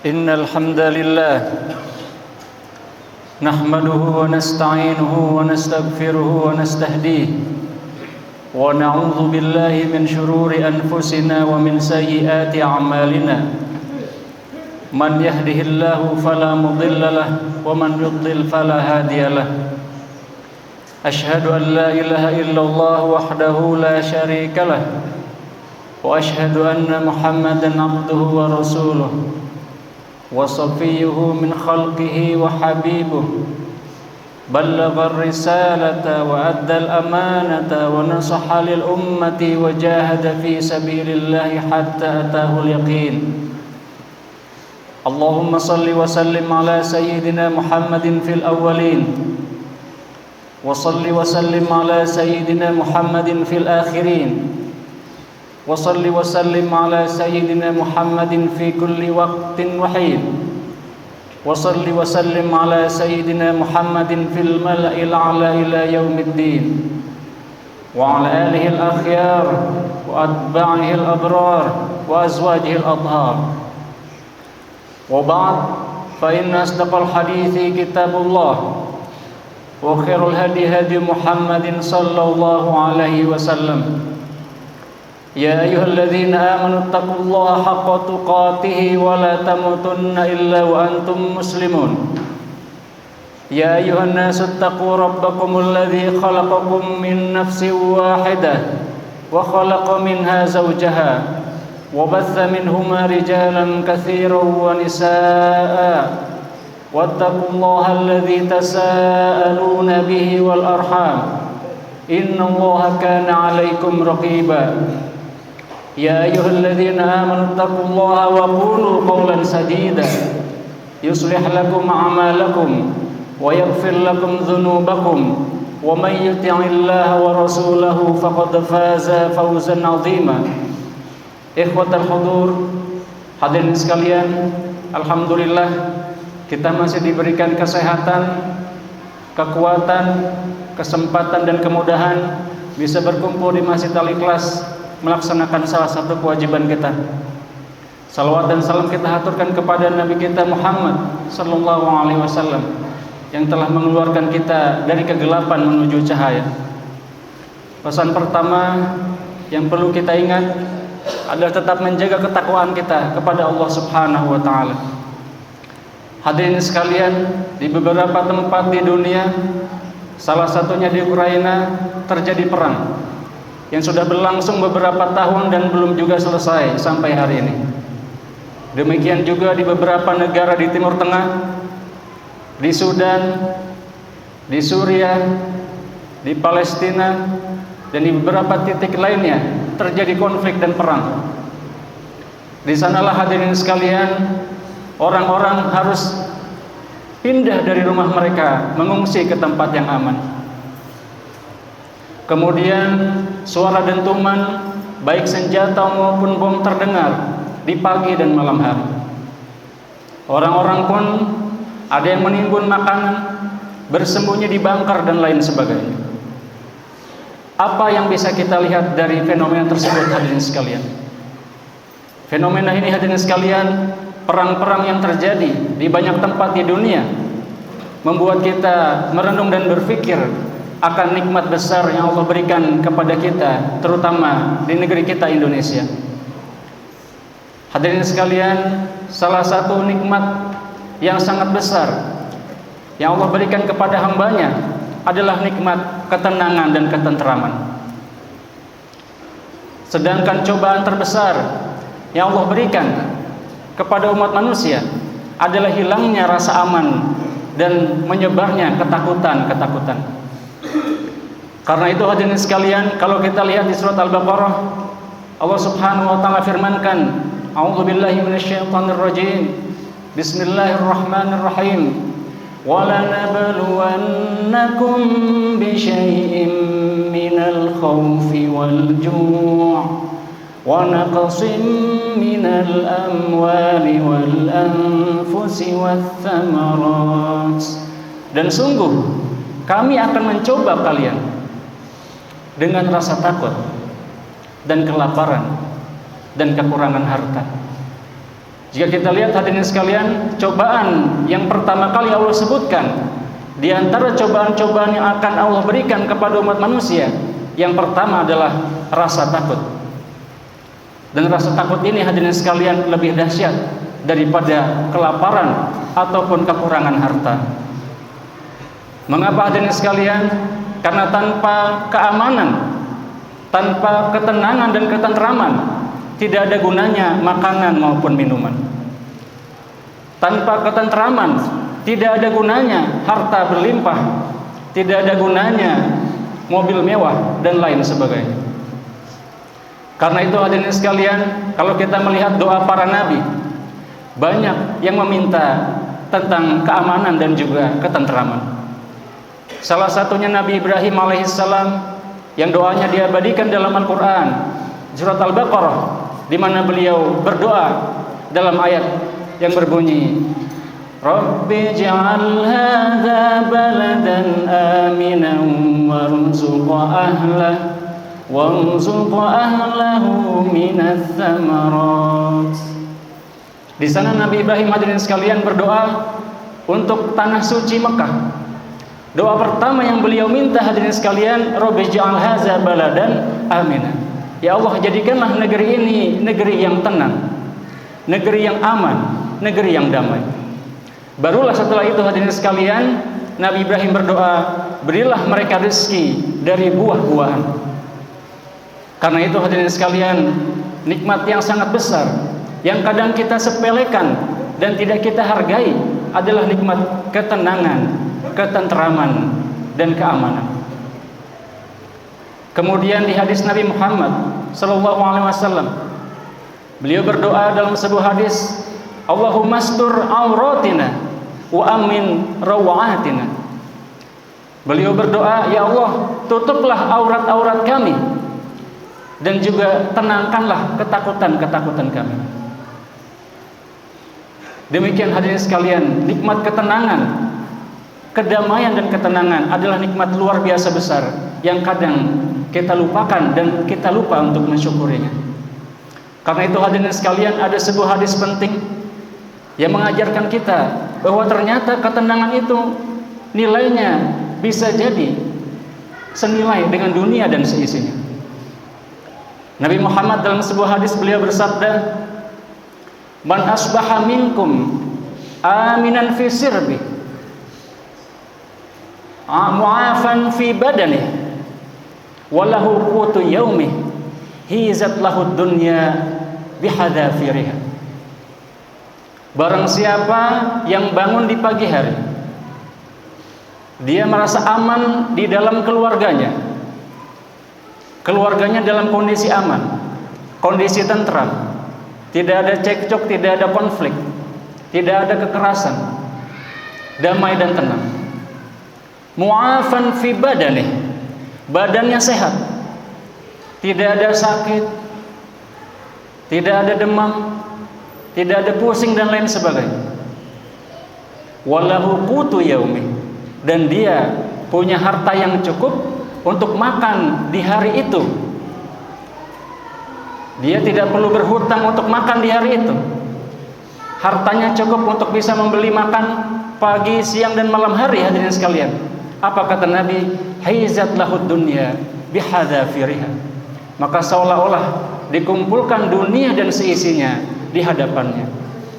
إن الحمد لله نحمده ونستعينه ونستغفره ونستهديه ونعوذ بالله من شرور أنفسنا ومن سيئات أعمالنا من يهده الله فلا مضل له ومن يضلل فلا هادي له أشهد أن لا إله إلا الله وحده لا شريك له وأشهد أن محمدا عبده ورسوله وصفيه من خلقه وحبيبه بلغ الرسالة وأدى الأمانة ونصح للأمة وجاهد في سبيل الله حتى أتاه اليقين اللهم صل وسلم على سيدنا محمد في الأولين وصل وسلم على سيدنا محمد في الآخرين وصل وسلم على سيدنا محمد في كل وقت وحين وصل وسلم على سيدنا محمد في الملأ الأعلى إلى يوم الدين وعلى آله الأخيار وأتباعه الأبرار وأزواجه الأطهار وبعد فإن أصدق الحديث كتاب الله وخير الهدي هدي محمد صلى الله عليه وسلم يا أيها الذين آمنوا اتقوا الله حق تقاته ولا تموتن إلا وأنتم مسلمون يا أيها الناس اتقوا ربكم الذي خلقكم من نفس واحدة وخلق منها زوجها وبث منهما رجالا كثيرا ونساء واتقوا الله الذي تساءلون به والأرحام إن الله كان عليكم رقيبا يا أيها الذين آمنوا اتقوا الله وقولوا قولا سديدا يصلح لكم أعمالكم ويغفر لكم ذنوبكم ومن يطع الله ورسوله فقد فاز فوزا عظيما إخوة الحضور hadirin sekalian, alhamdulillah kita masih diberikan kesehatan, kekuatan, kesempatan dan kemudahan bisa berkumpul di Masjid Al-Ikhlas melaksanakan salah satu kewajiban kita. Salawat dan salam kita haturkan kepada Nabi kita Muhammad sallallahu alaihi wasallam yang telah mengeluarkan kita dari kegelapan menuju cahaya. Pesan pertama yang perlu kita ingat adalah tetap menjaga ketakwaan kita kepada Allah Subhanahu wa taala. Hadirin sekalian, di beberapa tempat di dunia, salah satunya di Ukraina, terjadi perang yang sudah berlangsung beberapa tahun dan belum juga selesai sampai hari ini. Demikian juga di beberapa negara di Timur Tengah, di Sudan, di Suriah, di Palestina, dan di beberapa titik lainnya terjadi konflik dan perang. Di sanalah hadirin sekalian, orang-orang harus pindah dari rumah mereka, mengungsi ke tempat yang aman. Kemudian suara dentuman baik senjata maupun bom terdengar di pagi dan malam hari. Orang-orang pun ada yang menimbun makanan, bersembunyi di bunker dan lain sebagainya. Apa yang bisa kita lihat dari fenomena tersebut hadirin sekalian? Fenomena ini hadirin sekalian, perang-perang yang terjadi di banyak tempat di dunia membuat kita merenung dan berpikir akan nikmat besar yang Allah berikan kepada kita, terutama di negeri kita Indonesia. Hadirin sekalian, salah satu nikmat yang sangat besar yang Allah berikan kepada hambanya adalah nikmat ketenangan dan ketenteraman. Sedangkan cobaan terbesar yang Allah berikan kepada umat manusia adalah hilangnya rasa aman dan menyebarnya ketakutan. Karena itu hadirin sekalian, kalau kita lihat di surat Al-Baqarah, Allah Subhanahu wa taala firmankan, A'udzubillahi minasyaitonir rajim. Bismillahirrahmanirrahim. وَلَنَبْلُوَنَّكُمْ بِشَيْءٍ مِّنَ الْخَوْفِ وَالْجُوعِ وَنَقْصٍ مِّنَ الْأَمْوَالِ وَالْأَنفُسِ وَالثَّمَرَاتِ. Dan sungguh kami akan mencoba kalian dengan rasa takut dan kelaparan dan kekurangan harta. Jika kita lihat hadirin sekalian, cobaan yang pertama kali Allah sebutkan di antara cobaan-cobaan yang akan Allah berikan kepada umat manusia, yang pertama adalah rasa takut. Dan rasa takut ini hadirin sekalian lebih dahsyat daripada kelaparan ataupun kekurangan harta. Mengapa hadirin sekalian? Karena tanpa keamanan, tanpa ketenangan dan ketentraman, tidak ada gunanya makanan maupun minuman. Tanpa ketentraman, tidak ada gunanya harta berlimpah, tidak ada gunanya mobil mewah dan lain sebagainya. Karena itu hadirin sekalian, kalau kita melihat doa para nabi, banyak yang meminta tentang keamanan dan juga ketentraman. Salah satunya Nabi Ibrahim alaihissalam, yang doanya diabadikan dalam Al-Quran, surat Al-Baqarah, di mana beliau berdoa dalam ayat yang berbunyi, Rabbi ja'al hadha baladan aminan warzuq ahlahu minas thamarat. Di sana Nabi Ibrahim hadirin sekalian berdoa untuk tanah suci Mekah. Doa pertama yang beliau minta hadirin sekalian, Rabbi ja'al hadza baladan aminan. Ya Allah, jadikanlah negeri ini negeri yang tenang, negeri yang aman, negeri yang damai. Barulah setelah itu hadirin sekalian, Nabi Ibrahim berdoa, berilah mereka rezeki dari buah-buahan. Karena itu hadirin sekalian, nikmat yang sangat besar yang kadang kita sepelekan dan tidak kita hargai adalah nikmat ketenangan, ketentraman dan keamanan. Kemudian di hadis Nabi Muhammad sallallahu alaihi wasallam, beliau berdoa dalam sebuah hadis, Allahumma astur auratina wa amin rawatina. Beliau berdoa, ya Allah, tutuplah aurat-aurat kami dan juga tenangkanlah ketakutan-ketakutan kami. Demikian hadirin sekalian, nikmat ketenangan, kedamaian dan ketenangan adalah nikmat luar biasa besar yang kadang kita lupakan dan kita lupa untuk mensyukurinya. Karena itu hadirin sekalian, ada sebuah hadis penting yang mengajarkan kita bahwa ternyata ketenangan itu nilainya bisa jadi senilai dengan dunia dan seisinya. Nabi Muhammad dalam sebuah hadis beliau bersabda, man asbaha minkum aminan fi sirbi mu'afan fi badani walahu qutu yaumi hizat lahu dunya bihadafiriha. Barang siapa yang bangun di pagi hari, dia merasa aman di dalam keluarganya, keluarganya dalam kondisi aman, kondisi tentram, tidak ada cekcok, tidak ada konflik, tidak ada kekerasan, damai dan tenang. Mu'afan fi badani, badannya sehat, tidak ada sakit, tidak ada demam, tidak ada pusing dan lain sebagainya. Walahu qutu yaumi, dan dia punya harta yang cukup untuk makan di hari itu. Dia tidak perlu berhutang untuk makan di hari itu. Hartanya cukup untuk bisa membeli makan pagi, siang dan malam hari hadirin sekalian. Apa kata Nabi? Haizat lahud dunya bihadafiriha. Maka seolah-olah dikumpulkan dunia dan seisinya di hadapannya.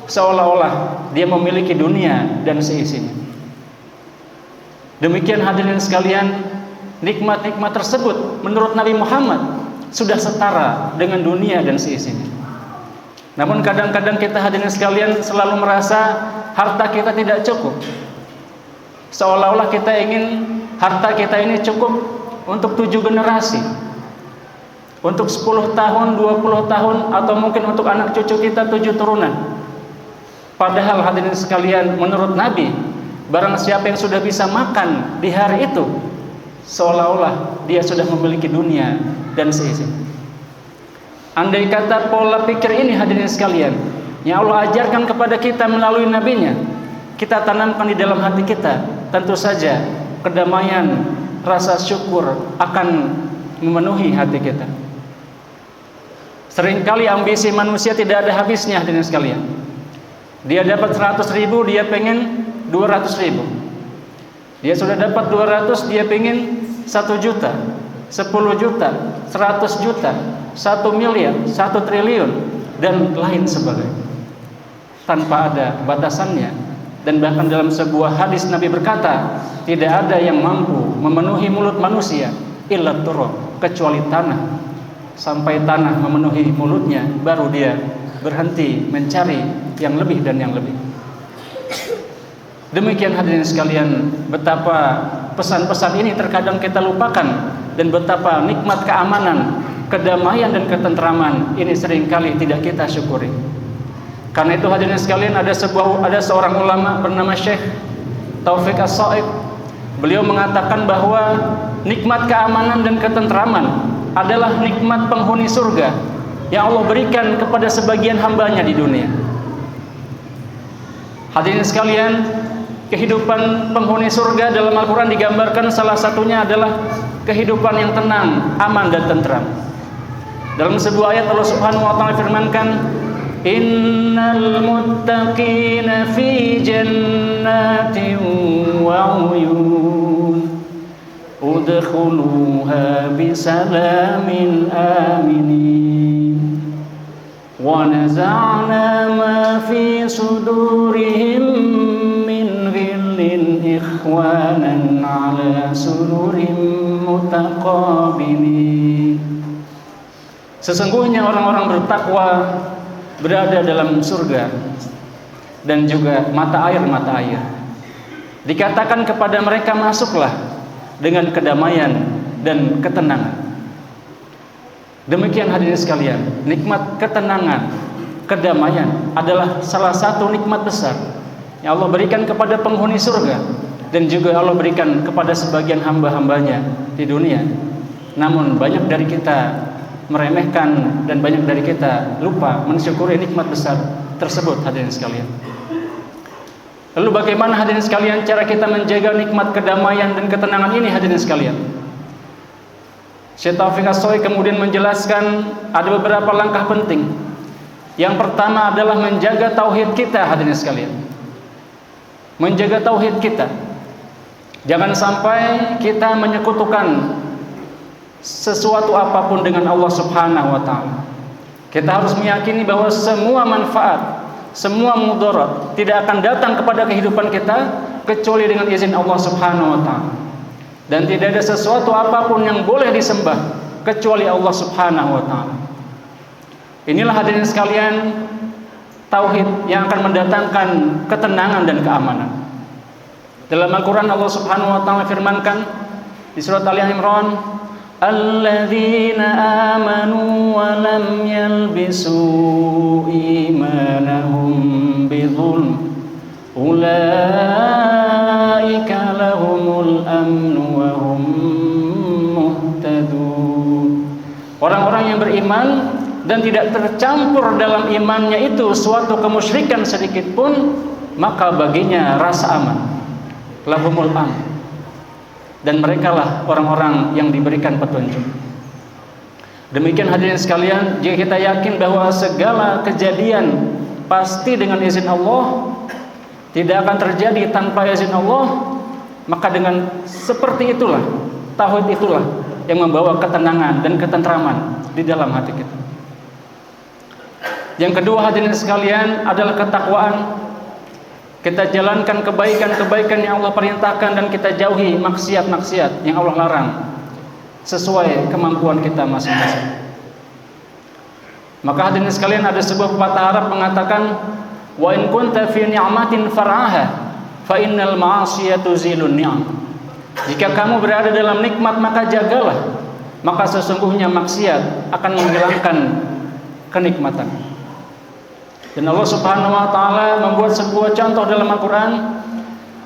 Seolah-olah dia memiliki dunia dan seisinya. Demikian hadirin sekalian, nikmat-nikmat tersebut menurut Nabi Muhammad sudah setara dengan dunia dan seisinya. Namun kadang-kadang kita hadirin sekalian selalu merasa harta kita tidak cukup. Seolah-olah kita ingin harta kita ini cukup untuk 7 generasi, untuk 10 tahun, 20 tahun, atau mungkin untuk anak cucu kita 7 turunan. Padahal hadirin sekalian, menurut Nabi, barang siapa yang sudah bisa makan di hari itu, seolah-olah dia sudah memiliki dunia dan seisinya. Andai kata pola pikir ini hadirin sekalian, yang Allah ajarkan kepada kita melalui nabinya, kita tanamkan di dalam hati kita, tentu saja kedamaian, rasa syukur akan memenuhi hati kita. Seringkali ambisi manusia tidak ada habisnya hadirin sekalian. Dia dapat 100.000, dia pengen 200.000. Dia sudah dapat 200, dia pengen 1 juta, 10 juta, 100 juta, 1 miliar, 1 triliun, dan lain sebagainya, tanpa ada batasannya. Dan bahkan dalam sebuah hadis Nabi berkata, tidak ada yang mampu memenuhi mulut manusia illa turab, kecuali tanah. Sampai tanah memenuhi mulutnya, baru dia berhenti mencari yang lebih dan yang lebih. Demikian hadirin sekalian, betapa pesan-pesan ini terkadang kita lupakan, dan betapa nikmat keamanan, kedamaian dan ketentraman ini seringkali tidak kita syukuri. Karena itu hadirin sekalian, ada seorang ulama bernama Syekh Taufik As-Sha'ib. Beliau mengatakan bahwa nikmat keamanan dan ketentraman adalah nikmat penghuni surga yang Allah berikan kepada sebagian hambanya di dunia. Hadirin sekalian, kehidupan penghuni surga dalam Al-Quran digambarkan salah satunya adalah kehidupan yang tenang, aman dan tentram. Dalam sebuah ayat Allah Subhanahu wa taala firmankan, innal muttaqina fi jannatin wa uyun udkhuluha bisalamin aminin wa naza'na ma fi sudurihim min ghillin ikhwanan ala sururin mutaqabilin. Sesungguhnya orang-orang bertakwa berada dalam surga dan juga mata air. Dikatakan kepada mereka, masuklah dengan kedamaian dan ketenangan. Demikian hadirin sekalian, nikmat ketenangan, kedamaian adalah salah satu nikmat besar yang Allah berikan kepada penghuni surga, dan juga Allah berikan kepada sebagian hamba-hambanya di dunia. Namun banyak dari kita meremehkan dan banyak dari kita lupa mensyukuri nikmat besar tersebut hadirin sekalian. Lalu bagaimana hadirin sekalian cara kita menjaga nikmat kedamaian dan ketenangan ini hadirin sekalian? Syekh Taufik As-Sha'ib kemudian menjelaskan ada beberapa langkah penting. Yang pertama adalah menjaga tauhid kita hadirin sekalian. Menjaga tauhid kita. Jangan sampai kita menyekutukan sesuatu apapun dengan Allah Subhanahu wa taala. Kita harus meyakini bahwa semua manfaat, semua mudarat tidak akan datang kepada kehidupan kita kecuali dengan izin Allah Subhanahu wa taala. Dan tidak ada sesuatu apapun yang boleh disembah kecuali Allah Subhanahu wa taala. Inilah hadirin sekalian tauhid yang akan mendatangkan ketenangan dan keamanan. Dalam Al-Qur'an Allah Subhanahu wa taala firmankan di surat Ali Imran, alladzina amanu wa lam yalbisu imanahum bidzulm ulaika lahumul amnu wa hum muhtadun. Orang-orang yang beriman dan tidak tercampur dalam imannya itu suatu kemusyrikan sedikit pun, maka baginya rasa aman, lahumul amn, dan merekalah orang-orang yang diberikan petunjuk. Demikian hadirin sekalian, jika kita yakin bahwa segala kejadian pasti dengan izin Allah, tidak akan terjadi tanpa izin Allah, maka dengan seperti itulah, tauhid itulah yang membawa ketenangan dan ketentraman di dalam hati kita. Yang kedua hadirin sekalian adalah ketakwaan. Kita jalankan kebaikan-kebaikan yang Allah perintahkan dan kita jauhi maksiat-maksiat yang Allah larang sesuai kemampuan kita masing-masing. Maka hadirin sekalian, ada sebuah pepatah Arab mengatakan, wa in kunta fi ni'matin far'aha fa innal ma'asiyatu zilun ni'am. Jika kamu berada dalam nikmat maka jagalah, maka sesungguhnya maksiat akan menghilangkan kenikmatan. Dan Allah Subhanahu wa taala membuat sebuah contoh dalam Al-Qur'an,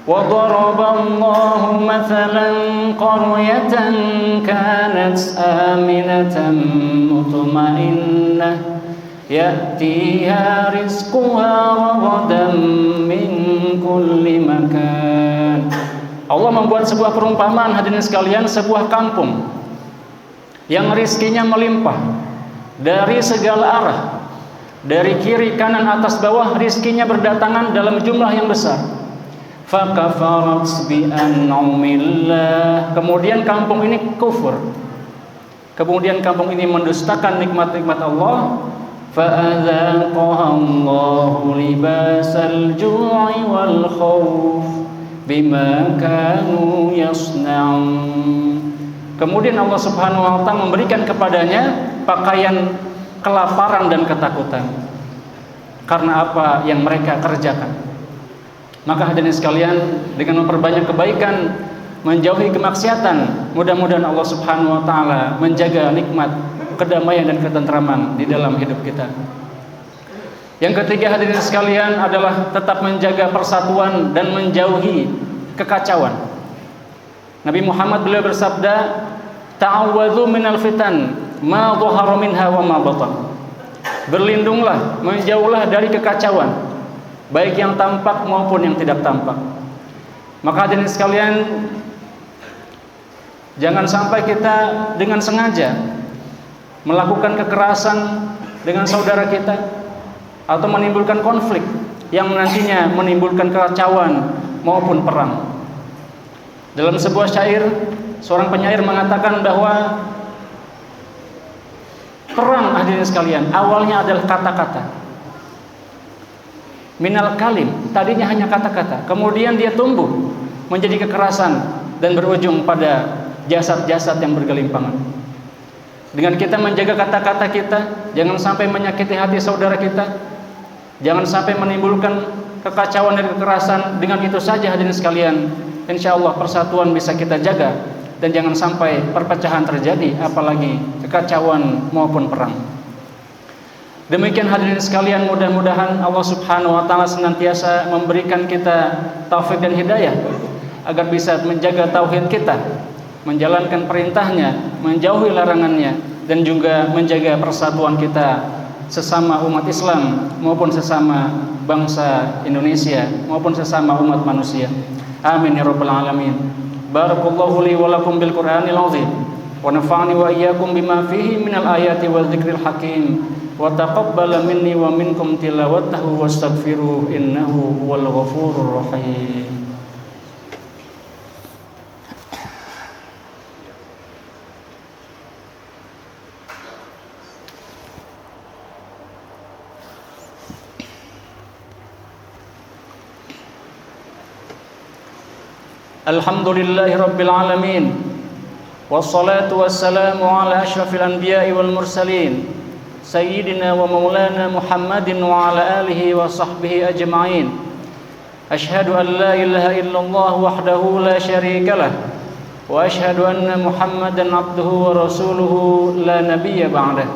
wa daraballahu mathalan qaryatan kanat aminatan mutma'innah ya'tiha rizquha ragadan min kulli makan. Allah membuat sebuah perumpamaan hadirin sekalian, sebuah kampung yang rizkinya melimpah dari segala arah, dari kiri, kanan, atas, bawah, rizkinya berdatangan dalam jumlah yang besar. Fakafarat bi an'amillah. Kemudian kampung ini kufur. Kemudian kampung ini mendustakan nikmat-nikmat Allah. Fa'adzaqaha Allahu libasal ju'i wal khauf bima kanu yasna'un. Kemudian Allah Subhanahu wa taala memberikan kepadanya pakaian kelaparan dan ketakutan karena apa yang mereka kerjakan. Maka hadirin sekalian, dengan memperbanyak kebaikan, menjauhi kemaksiatan, mudah-mudahan Allah Subhanahu wa taala menjaga nikmat kedamaian dan ketentraman di dalam hidup kita. Yang ketiga hadirin sekalian adalah tetap menjaga persatuan dan menjauhi kekacauan. Nabi Muhammad beliau bersabda, "Ta'awwadzu minal fitan ma dhahara minha wa ma batan." Berlindunglah, menjauhlah dari kekacauan, baik yang tampak maupun yang tidak tampak. Maka hadirin sekalian, jangan sampai kita dengan sengaja melakukan kekerasan dengan saudara kita atau menimbulkan konflik yang nantinya menimbulkan kekacauan maupun perang. Dalam sebuah syair, seorang penyair mengatakan bahwa perang hadirin sekalian awalnya adalah kata-kata. Minal kalim, tadinya hanya kata-kata, kemudian dia tumbuh menjadi kekerasan dan berujung pada jasad-jasad yang bergelimpangan. Dengan kita menjaga kata-kata kita, jangan sampai menyakiti hati saudara kita, jangan sampai menimbulkan kekacauan dan kekerasan. Dengan itu saja hadirin sekalian, insya Allah persatuan bisa kita jaga. Dan jangan sampai perpecahan terjadi, apalagi kekacauan maupun perang. Demikian hadirin sekalian, mudah-mudahan Allah Subhanahu wa taala senantiasa memberikan kita taufik dan hidayah agar bisa menjaga tauhid kita, menjalankan perintahnya, menjauhi larangannya, dan juga menjaga persatuan kita sesama umat Islam maupun sesama bangsa Indonesia maupun sesama umat manusia. Amin ya rabbal alamin. Barakallahu li wa lakum bil Qur'anil azim wa nafa'ani wa iyyakum bima fihi minal ayati wa dzikril hakim wa taqabbala minni wa minkum tilawatahu wastaghfiruh innahu huwal ghafurur rahim. Alhamdulillahi rabbil alamin, wassalatu wassalamu ala asyrafil anbiya'i wal mursalin, sayyidina wa maulana Muhammadin wa ala alihi wa sahbihi ajma'in. Ashhadu an la ilaha illallah wahdahu la syarika lah, wa ashhadu anna Muhammadan abduhu wa rasuluhu la nabiyya ba'dah.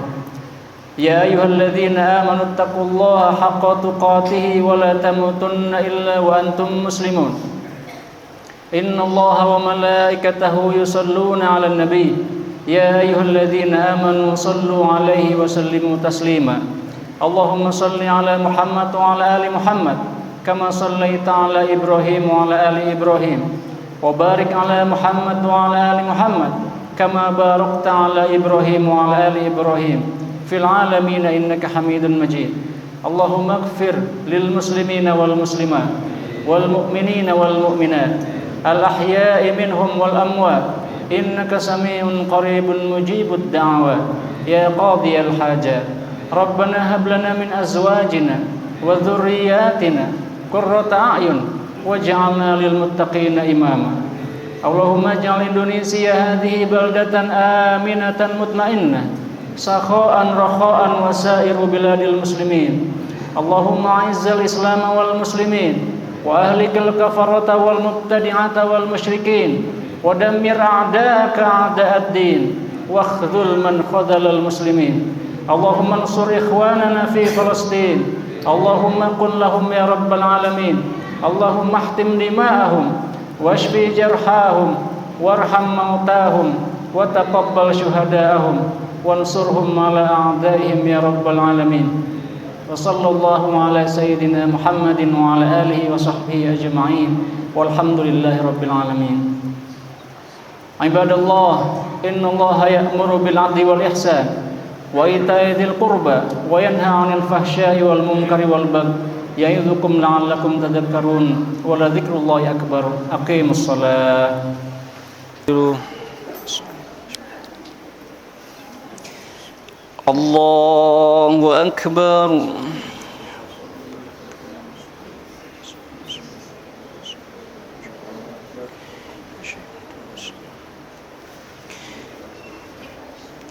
Ya ayyuhalladzina amanu taqullaha haqqa tuqatih wa la tamutunna illa wa antum muslimun. Inna Allaha wa malaikatahu yusalluna 'alan nabi. Ya ayyuhalladzina amanu sallu 'alaihi wa sallimu taslima. Allahumma salli 'ala Muhammad wa 'ala ali Muhammad kama sallaita 'ala Ibrahim wa 'ala ali Ibrahim. Wa barik 'ala Muhammad wa 'ala ali Muhammad kama barakta 'ala Ibrahim wa 'ala ali Ibrahim fil 'alamin innaka Hamidun Majid. Allahumma ighfir lil muslimina wal muslimat wal mu'minina wal mu'minat al-ahya'i minhum wal amwat innaka sami'un qaribun mujibud da'wat ya qadiyal hajat. Rabbana hab lana min azwajina wa dhurriyyatina qurrata a'yun waj'alna lil muttaqina imama. Allahumma ij'al Indonesia hadhihi baldatan aminatan mutmainnah sakha'an rakha'an wa sa'iru biladil muslimin. Allahumma a'izzal islam wal muslimin wa ahlikal kafarata wal mubtadi'ata wal musyrikin wa dammir a'da'aka a'da'ad-din wa khudhul man khadhalal muslimin. Allahumma ansur ikhwanana fi Palestin. Allahumma kun lahum ya rabbal alamin. Allahumma ihtim dima'ahum washfi jarhahum warham mautahum wa taqabbal syuhada'ahum wansurhum ala a'daihim ya rabbal alamin. Wa sallallahu ala sayyidina Muhammadin wa ala alihi wa sahbihi ajma'in walhamdulillahi rabbil alamin. Ibadallah, innallaha ya'muru bil 'adli wal ihsan وإيتاء ذي القربى وينهى عن الفحشاء والمنكر والبغي يعظكم لعلكم تذكرون ولذكر الله أكبر أقيموا الصلاة. الله أكبر.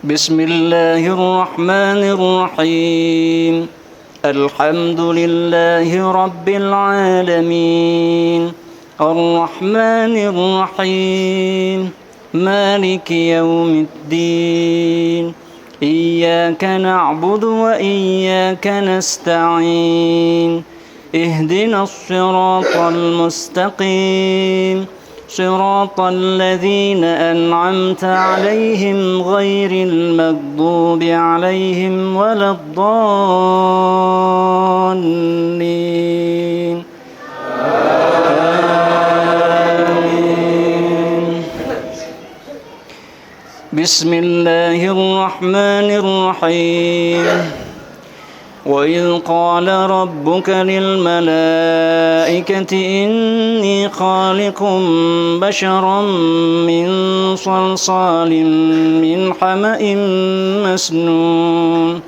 بسم الله الرحمن الرحيم. الحمد لله رب العالمين الرحمن الرحيم مالك يوم الدين إياك نعبد وإياك نستعين اهدنا الصراط المستقيم صراط الذين أنعمت عليهم غير المغضوب عليهم ولا الضالين آمين. بسم الله الرحمن الرحيم. وإذ قال ربك للملائكة إني خالق بشرا من صلصال من حمأ مسنون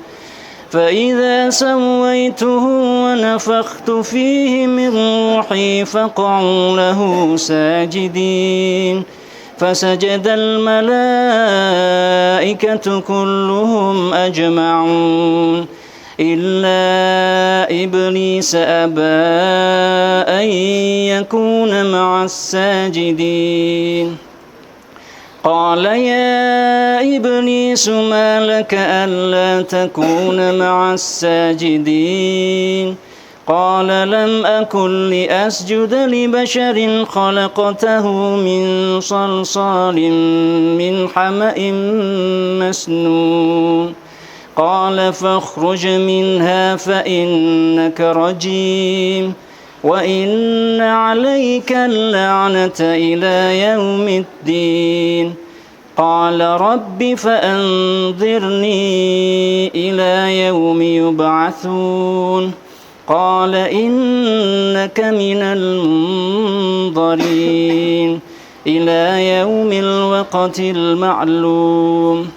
فإذا سويته ونفخت فيه من روحي فقعوا له ساجدين فسجد الملائكة كلهم أجمعون إلا إبليس أبى أن يكون مع الساجدين قال يا إبليس ما لك ألا تكون مع الساجدين قال لم أكن لأسجد لبشر خلقته من صلصال من حمأ مسنون قال فاخرج منها فإنك رجيم وإن عليك اللعنة إلى يوم الدين قال رب فأنظرني إلى يوم يبعثون قال إنك من المنظرين إلى يوم الوقت المعلوم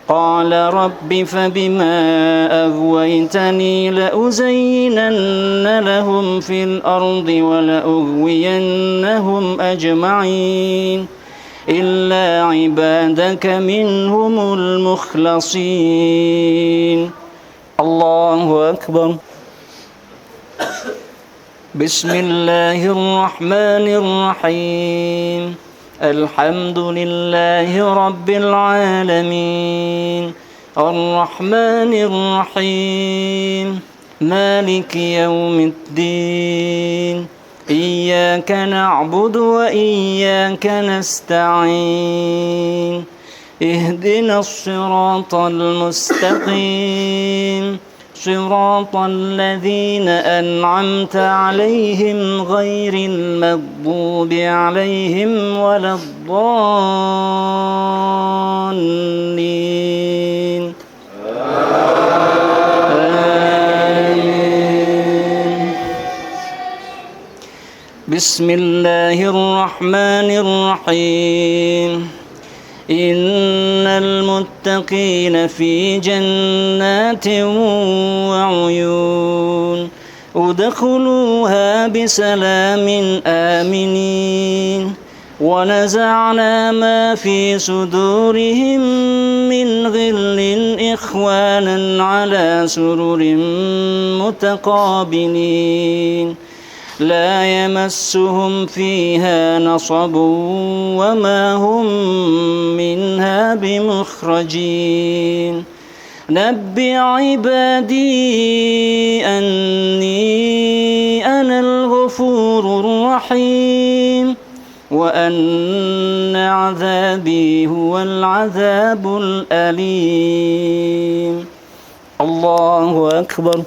قال رب فبما أغويتني لأزينن لهم في الأرض ولأغوينهم أجمعين إلا عبادك منهم المخلصين. الله أكبر. بسم الله الرحمن الرحيم. الحمد لله رب العالمين الرحمن الرحيم مالك يوم الدين إياك نعبد وإياك نستعين اهدنا الصراط المستقيم صراط الذين أنعمت عليهم غير المغضوب عليهم ولا الضالين آمين. بسم الله الرحمن الرحيم. إن المتقين في جنات وعيون ادخلوها بسلام آمنين ونزعنا ما في صدورهم من غل إخوانا على سرر متقابلين لا يمسهم فيها نصب وما هم منها بمخرجين نبئ عبادي أني أنا الغفور الرحيم وأن عذابي هو العذاب الأليم. الله أكبر.